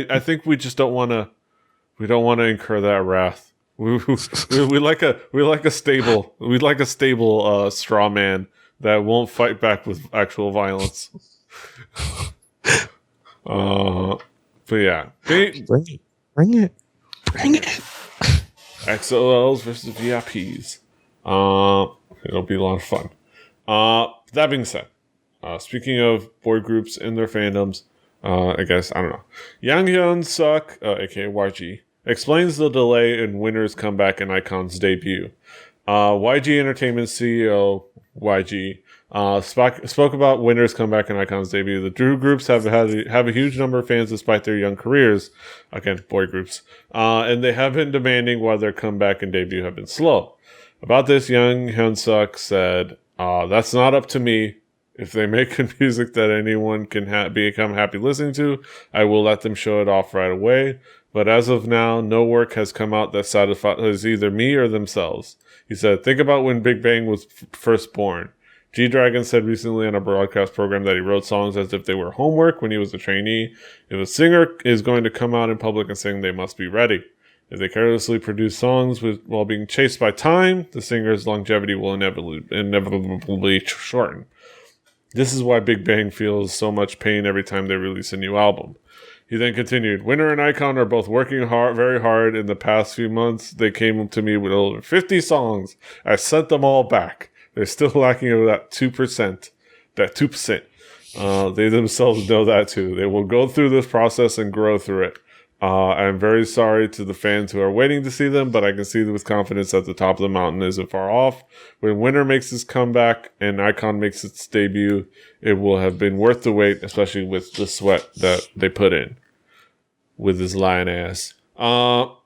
I think we just don't want to incur that wrath. We like a stable straw man that won't fight back with actual violence. But yeah. Bring it. XOLs versus VIPs. It'll be a lot of fun. That being said, speaking of boy groups and their fandoms, I don't know. Yang Hyun Suk, aka YG, explains the delay in Winner's comeback and iKon's debut. YG Entertainment CEO YG spoke about Winner's comeback and iKon's debut. The two groups have a huge number of fans despite their young careers. Again, boy groups. And they have been demanding why their comeback and debut have been slow. About this, Yang Hyun Suk said, that's not up to me. If they make music that anyone can become happy listening to, I will let them show it off right away. But as of now, no work has come out that satisfies either me or themselves. He said, think about when Big Bang was first born. G-Dragon said recently on a broadcast program that he wrote songs as if they were homework when he was a trainee. If a singer is going to come out in public and sing, they must be ready. If they carelessly produce songs while being chased by time, the singer's longevity will inevitably shorten. This is why Big Bang feels so much pain every time they release a new album. He then continued, Winner and iKon are both working hard, very hard in the past few months. They came to me with over 50 songs. I sent them all back. They're still lacking of that 2%. That 2%. They themselves know that too. They will go through this process and grow through it. I'm very sorry to the fans who are waiting to see them, but I can see with confidence that the top of the mountain isn't far off. When Winner makes his comeback and iKon makes its debut, it will have been worth the wait, especially with the sweat that they put in with his lion ass. So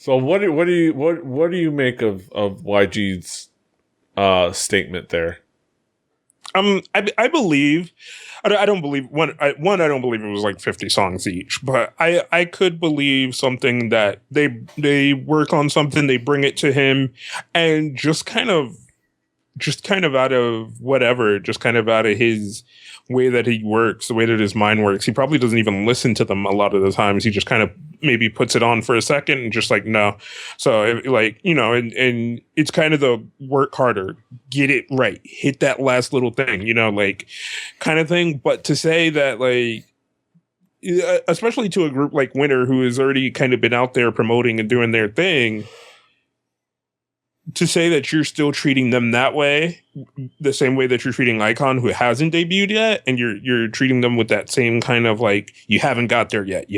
what do you make of YG's statement there? I believe, I don't believe I don't believe it was like 50 songs each, but I could believe something that they work on something, they bring it to him, and just kind of out of whatever, just kind of out of his way that he works, the way that his mind works, he probably doesn't even listen to them a lot of the times. He just kind of maybe puts it on for a second and just like, no. So like, you know, and it's kind of the work harder, get it right, hit that last little thing, you know, like kind of thing. But to say that, like, especially to a group like Winner, who has already kind of been out there promoting and doing their thing, to say that you're still treating them that way, the same way that you're treating iKon, who hasn't debuted yet, and you're treating them with that same kind of like, you haven't got there yet,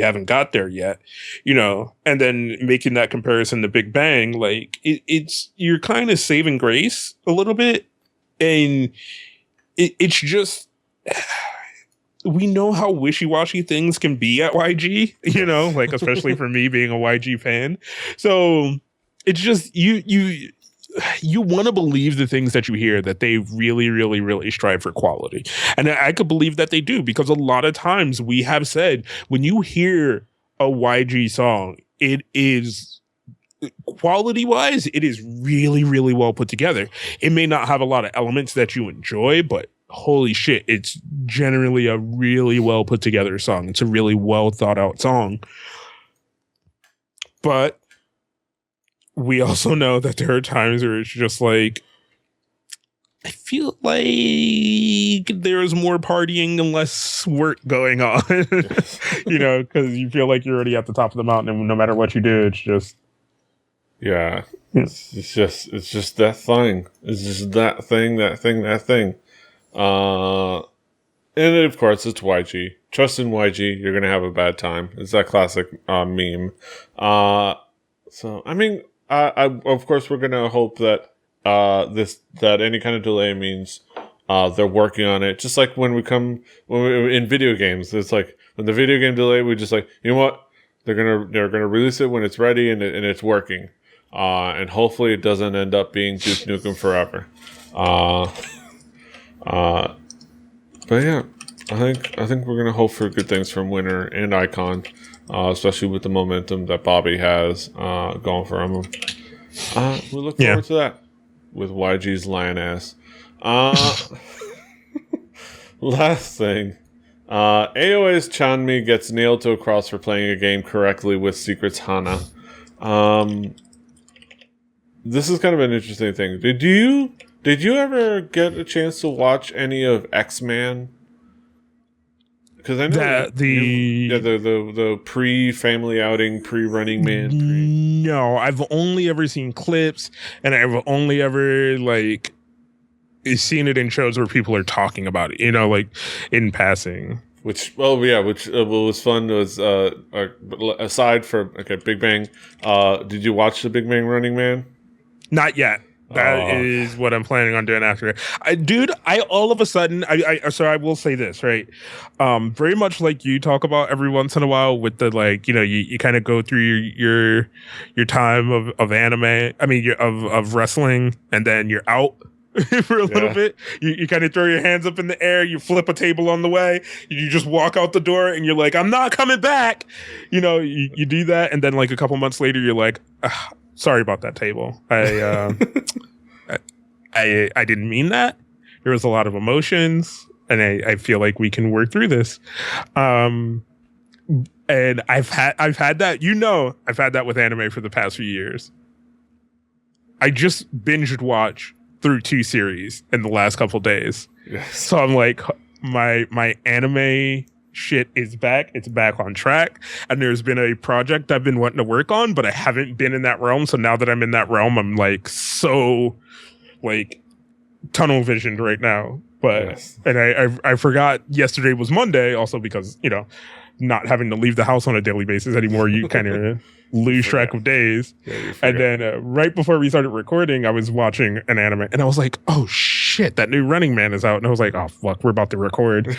you know, and then making that comparison to Big Bang, like it's you're kind of saving grace a little bit, and it's just, we know how wishy-washy things can be at YG, you know, like especially for me being a YG fan, so. It's just you want to believe the things that you hear, that they really, really, really strive for quality. And I could believe that they do, because a lot of times we have said, when you hear a YG song, it is quality wise, it is really, really well put together. It may not have a lot of elements that you enjoy, but holy shit, it's generally a really well put together song. It's a really well thought out song. But we also know that there are times where it's just like, I feel like there's more partying and less work going on, you know, because you feel like you're already at the top of the mountain, and no matter what you do, it's just, yeah. It's just that thing. It's just that thing. And of course, it's YG. Trust in YG, you're gonna have a bad time. It's that classic meme. So I mean. Of course, we're gonna hope that that any kind of delay means they're working on it. Just like when we in video games, it's like when the video game delay, we just like, you know what, they're gonna release it when it's ready and it's working, and hopefully it doesn't end up being Duke Nukem Forever. But yeah, I think we're gonna hope for good things from Winner and iKon. Especially with the momentum that Bobby has going for him. We look forward to that with YG's lion ass. Last thing. AOA's Chanmi gets nailed to a cross for playing a game correctly with Secret's Hana. This is kind of an interesting thing. Did you ever get a chance to watch any of X-Man? Because I know that the pre-family outing, pre-Running Man. No, I've only ever seen clips, and I've only ever like seen it in shows where people are talking about it, you know, like in passing. Which what was fun was aside from Big Bang. Did you watch the Big Bang Running Man? Not yet. That is what I'm planning on doing after. I all of a sudden, so I will say this, right? Very much like you talk about every once in a while with the, like, you know, you kind of go through your time of anime, I mean, of wrestling, and then you're out for a little bit. You kind of throw your hands up in the air, you flip a table on the way, you just walk out the door, and you're like, I'm not coming back. You know, you do that, and then like a couple months later, you're like, sorry about that table. I didn't mean that. There was a lot of emotions, and I feel like we can work through this. And I've had that, you know, I've had that with anime for the past few years. I just binged watch through 2 series in the last couple days. Yes. So I'm like, my anime shit is back. It's back on track. And there's been a project I've been wanting to work on, but I haven't been in that realm. So now that I'm in that realm, I'm like so like tunnel visioned right now. But Yes. and I forgot yesterday was Monday, also because, you know, not having to leave the house on a daily basis anymore, you kind of lose track of days. Yeah, and then right before we started recording, I was watching an anime and I was like, oh shit, that new Running Man is out. And I was like, oh fuck, we're about to record.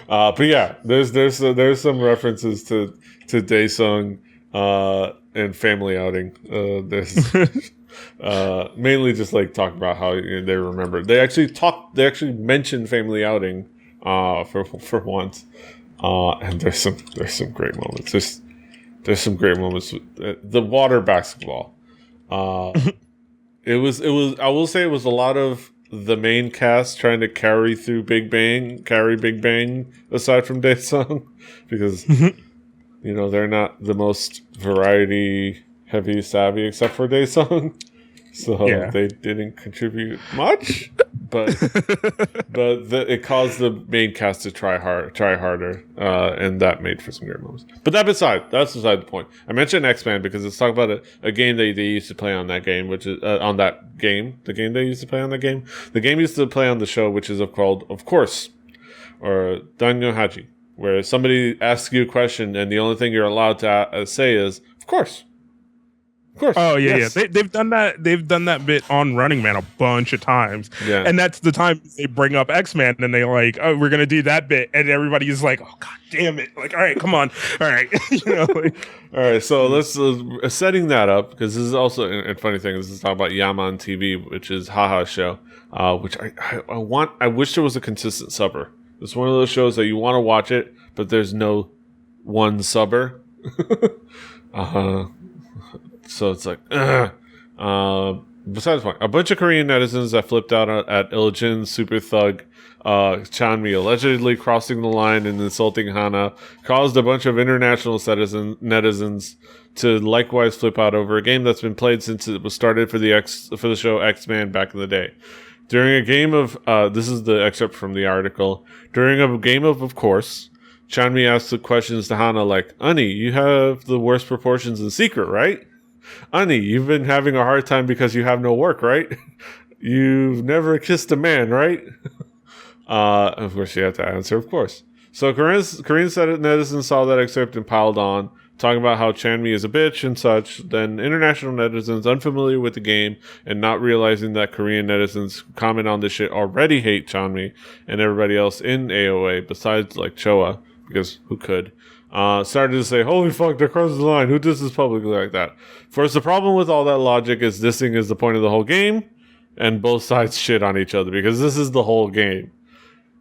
But yeah, there's some references to Daesung and family outing. There's mainly just like talk about how they remember. They actually mentioned family outing for once. And there's some great moments. There's some great moments. The water basketball. It was. I will say it was a lot of the main cast trying to carry Big Bang aside from Daesung, because you know they're not the most variety heavy savvy except for Daesung, so they didn't contribute much. But it caused the main cast to try harder, and that made for some great moments. But that's beside the point. I mentioned X-Men because it's talking about a game they used to play on that game, which is on that game. The game they used to play on that game. The game used to play on the show, which is called, of course, or Danyo Haji, where somebody asks you a question and the only thing you're allowed to say is, of course. Of course. Oh yeah, yes. They've done that. They've done that bit on Running Man a bunch of times. Yeah. And that's the time they bring up X-Men and they like, oh, we're gonna do that bit, and everybody is like, oh god damn it! Like, all right, come on, all right, you know. Like, all right, so let's setting that up because this is also a funny thing. This is talking about Yaman TV, which is Haha show, which I wish there was a consistent subber. It's one of those shows that you want to watch it, but there's no one subber. So it's like, besides the point, a bunch of Korean netizens that flipped out at Iljin super thug Chanmi allegedly crossing the line and insulting Hana caused a bunch of international netizens to likewise flip out over a game that's been played since it was started for the show X-Men back in the day. During a game of, this is the excerpt from the article, during a game of course, Chanmi asked the questions to Hana like, Ani, you have the worst proportions in secret, right? Ani, you've been having a hard time because you have no work, right? You've never kissed a man, right? Of course, she had to answer, of course. So Korean netizens saw that excerpt and piled on, talking about how Chanmi is a bitch and such. Then international netizens unfamiliar with the game and not realizing that Korean netizens who comment on this shit already hate Chanmi and everybody else in AOA besides like Choa, because who could? Started to say, holy fuck, they're crossing the line. Who does this publicly like that? First, the problem with all that logic is dissing is the point of the whole game, and both sides shit on each other because this is the whole game.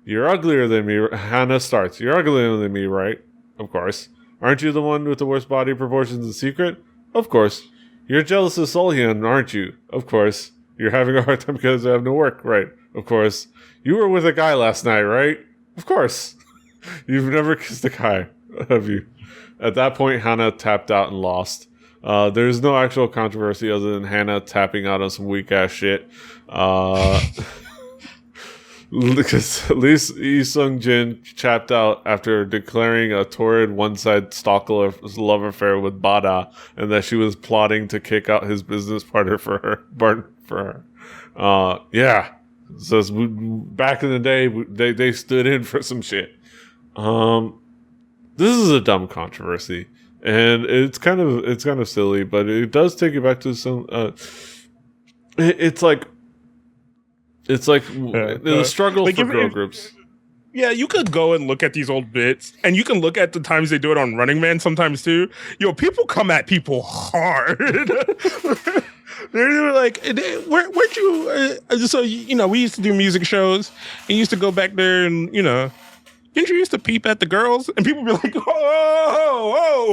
You're uglier than me. Hannah starts. You're uglier than me, right? Of course. Aren't you the one with the worst body proportions in secret? Of course. You're jealous of Solhyun, aren't you? Of course. You're having a hard time because I have no work, right? Of course. You were with a guy last night, right? Of course. You've never kissed a guy, have you? At that point, Hannah tapped out and lost. There's no actual controversy other than Hannah tapping out on some weak-ass shit. Because at least Lee Sung-jin chapped out after declaring a torrid one-side stalker love affair with Bada, and that she was plotting to kick out his business partner for her. Yeah. So back in the day, they stood in for some shit. This is a dumb controversy, and it's kind of silly, but it does take you back to some. It's like the struggle for girl groups. Yeah, you could go and look at these old bits, and you can look at the times they do it on Running Man sometimes too. Yo, people come at people hard. They're like, where'd you? So you know, we used to do music shows, and you used to go back there, and you know, didn't you used to peep at the girls? And people be like, whoa, whoa,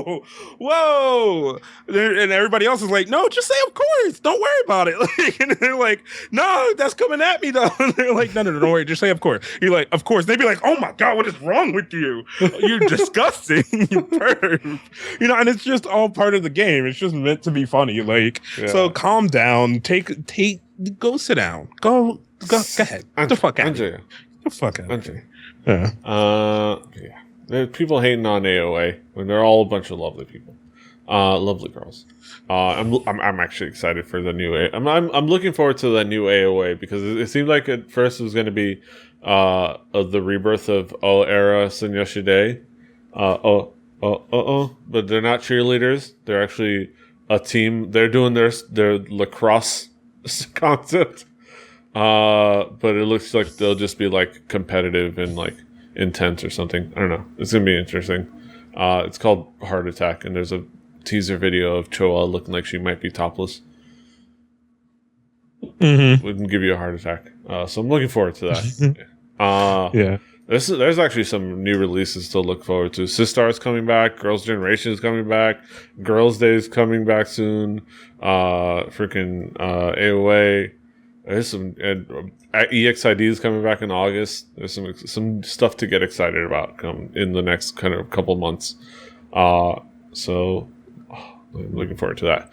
whoa. And everybody else is like, no, just say of course. Don't worry about it. Like, and they're like, no, that's coming at me though. And they're like, no, don't worry, just say of course. You're like, of course. They'd be like, oh my God, what is wrong with you? You're disgusting, you perv. And it's just all part of the game. It's just meant to be funny. Like, so calm down. Go sit down. Go ahead. Get the fuck out. Get the fuck out. Yeah. There's people hating on AOA when they're all a bunch of lovely people, lovely girls. I'm actually excited for the new. I'm looking forward to the new AOA because it seemed like at first it was going to be the rebirth of Era Sunyoshide. But they're not cheerleaders. They're actually a team. They're doing their lacrosse concept. But it looks like they'll just be like competitive and like intense or something. I don't know. It's gonna be interesting. It's called Heart Attack, and there's a teaser video of Choa looking like she might be topless. Mm-hmm. We can give you a heart attack. So I'm looking forward to that. Yeah. There's actually some new releases to look forward to. Sistar is coming back. Girls' Generation is coming back. Girls' Day is coming back soon. Freaking AOA. There's some EXID is coming back in August. There's some stuff to get excited about in the next kind of couple months. So I'm looking forward to that.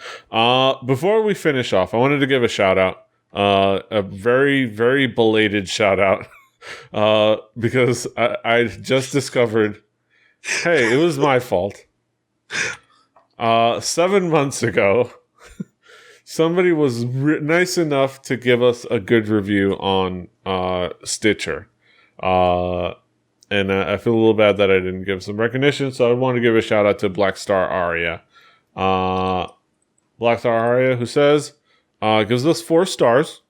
Before we finish off, I wanted to give a shout out, a very, very belated shout out, because I just discovered, hey, it was my fault. 7 months ago, somebody was nice enough to give us a good review on Stitcher. And I feel a little bad that I didn't give some recognition, so I want to give a shout out to Black Star Aria. Black Star Aria, who says, gives us 4 stars.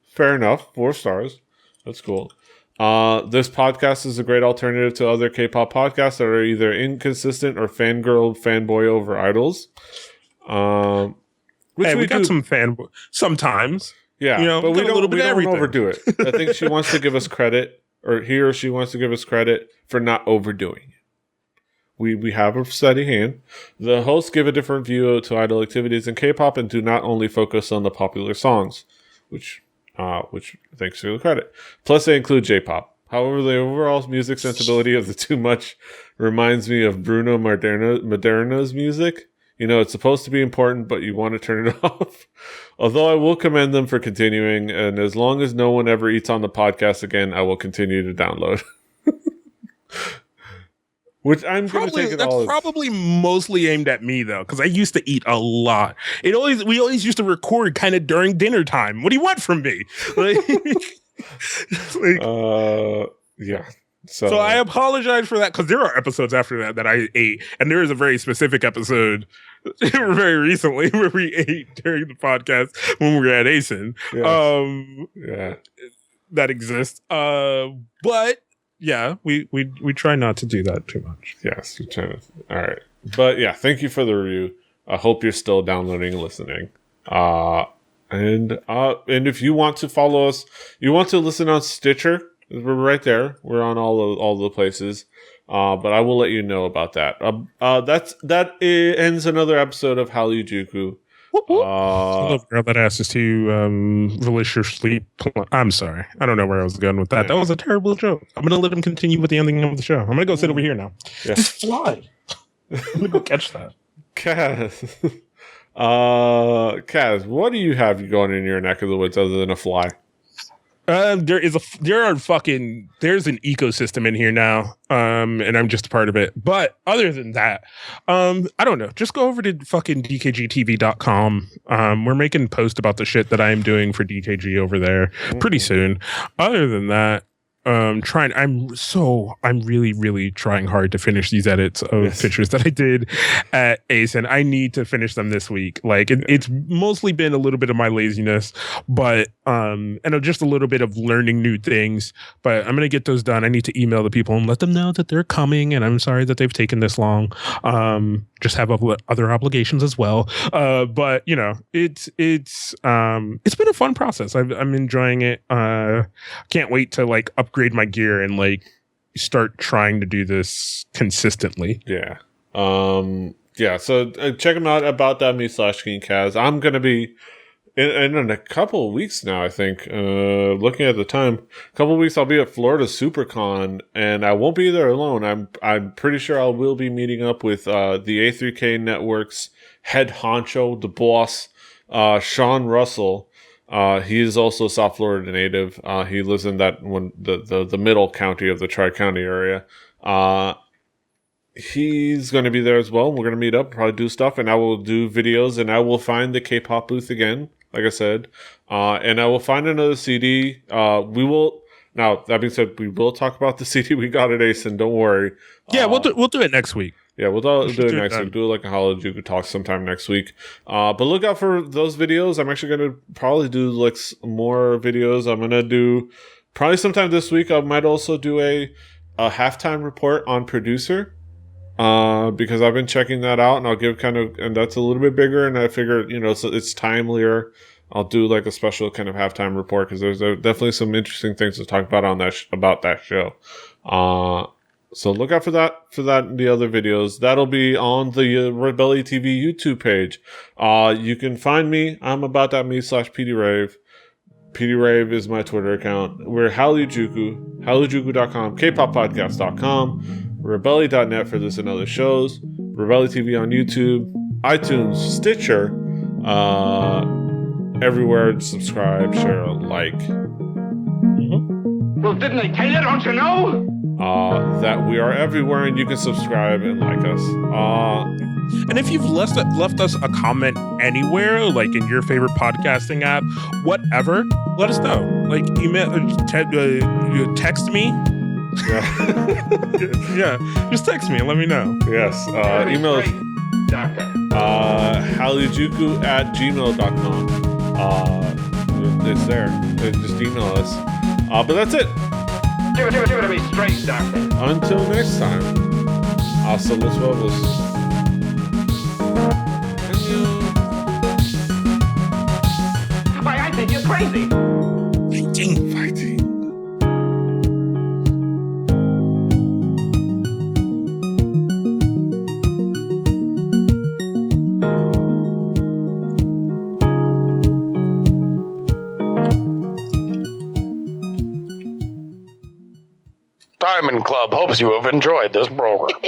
Fair enough, 4 stars. That's cool. This podcast is a great alternative to other K-pop podcasts that are either inconsistent or fanboy over idols. Which we got some fanboy sometimes. Yeah, but we don't overdo it. I think she wants to give us credit, or he or she wants to give us credit for not overdoing it. We have a steady hand. The hosts give a different view to idol activities in K-pop and do not only focus on the popular songs, which thanks for the credit. Plus, they include J-pop. However, the overall music sensibility of the Too Much reminds me of Bruno Maderna's music. It's supposed to be important, but you want to turn it off. Although I will commend them for continuing, and as long as no one ever eats on the podcast again, I will continue to download. Which I'm going to take it all. That's probably mostly aimed at me though, because I used to eat a lot. We always used to record kind of during dinner time. What do you want from me? Yeah. So I apologize for that, because there are episodes after that I ate, and there is a very specific episode very recently where we ate during the podcast when we were at ASIN. Yeah, that exists. But yeah, we try not to do that too much. Yes, we try to. All right, but yeah, thank you for the review. I hope you're still downloading and listening. And if you want to follow us, you want to listen on Stitcher. We're right there. We're on all the places. But I will let you know about that. That ends another episode of Hallyujuku. I love girl that asks us to release your sleep. I'm sorry. I don't know where I was going with that. That was a terrible joke. I'm going to let him continue with the ending of the show. I'm going to go sit over here now. Yeah. Just fly. I'm going to go catch that. Kaz, what do you have going in your neck of the woods other than a fly? There's an ecosystem in here now, and I'm just a part of it. But other than that, I don't know. Just go over to fucking dkgtv.com. We're making posts about the shit that I am doing for DKG over there pretty soon. Other than that, I'm really, really trying hard to finish these edits of pictures that I did at Ace, and I need to finish them this week. Like it's mostly been a little bit of my laziness, but and just a little bit of learning new things. But I'm gonna get those done. I need to email the people and let them know that they're coming, and I'm sorry that they've taken this long. Just have other obligations as well. But it's been a fun process. I'm enjoying it. Can't wait to upgrade my gear and start trying to do this consistently. Yeah. Yeah, so check them out, about.me/Kaz. I'm going to be in a couple of weeks now, I think. Looking at the time, a couple of weeks I'll be at Florida SuperCon, and I won't be there alone. I'm pretty sure I will be meeting up with the A3K Network's head honcho, the boss, Sean Russell. He is also a South Florida native. He lives in the middle county of the Tri-County area. He's going to be there as well. We're going to meet up, probably do stuff, and I will do videos, and I will find the K-pop booth again, like I said, and I will find another CD. We will. Now that being said, we will talk about the CD we got at ASIN. Don't worry. Yeah, we'll do it next week. Yeah, we'll do it next week. Do like a Hallyujuku talk sometime next week. But look out for those videos. I'm actually going to probably do like more videos. I'm going to do probably sometime this week. I might also do a halftime report on Producer. Because I've been checking that out, and I'll give and that's a little bit bigger, and I figure, so it's timelier. I'll do like a special kind of halftime report because there's definitely some interesting things to talk about on about that show. So look out for that and the other videos. That'll be on the Rebelli TV YouTube page. You can find me. I'm about.me/PDRave. PDRave is my Twitter account. We're Hallyujuku, hallyujuku.com, kpoppodcast.com. Rebelli.net for this and other shows. Rebelli TV on YouTube, iTunes, Stitcher, everywhere. Subscribe, share, like. Well, didn't I tell you? Don't you know? That we are everywhere, and you can subscribe and like us. And if you've left us a comment anywhere, like in your favorite podcasting app, whatever, let us know. Like email, text me. Yeah. Yeah, just text me and let me know. Yes. Email us hallyujuku@gmail.com. It's there. Just email us. But that's it. Give it to me straight, doctor. Until next time. Hasta los huevos. Why, I think you're crazy. Fighting. Diamond Club hopes you have enjoyed this program.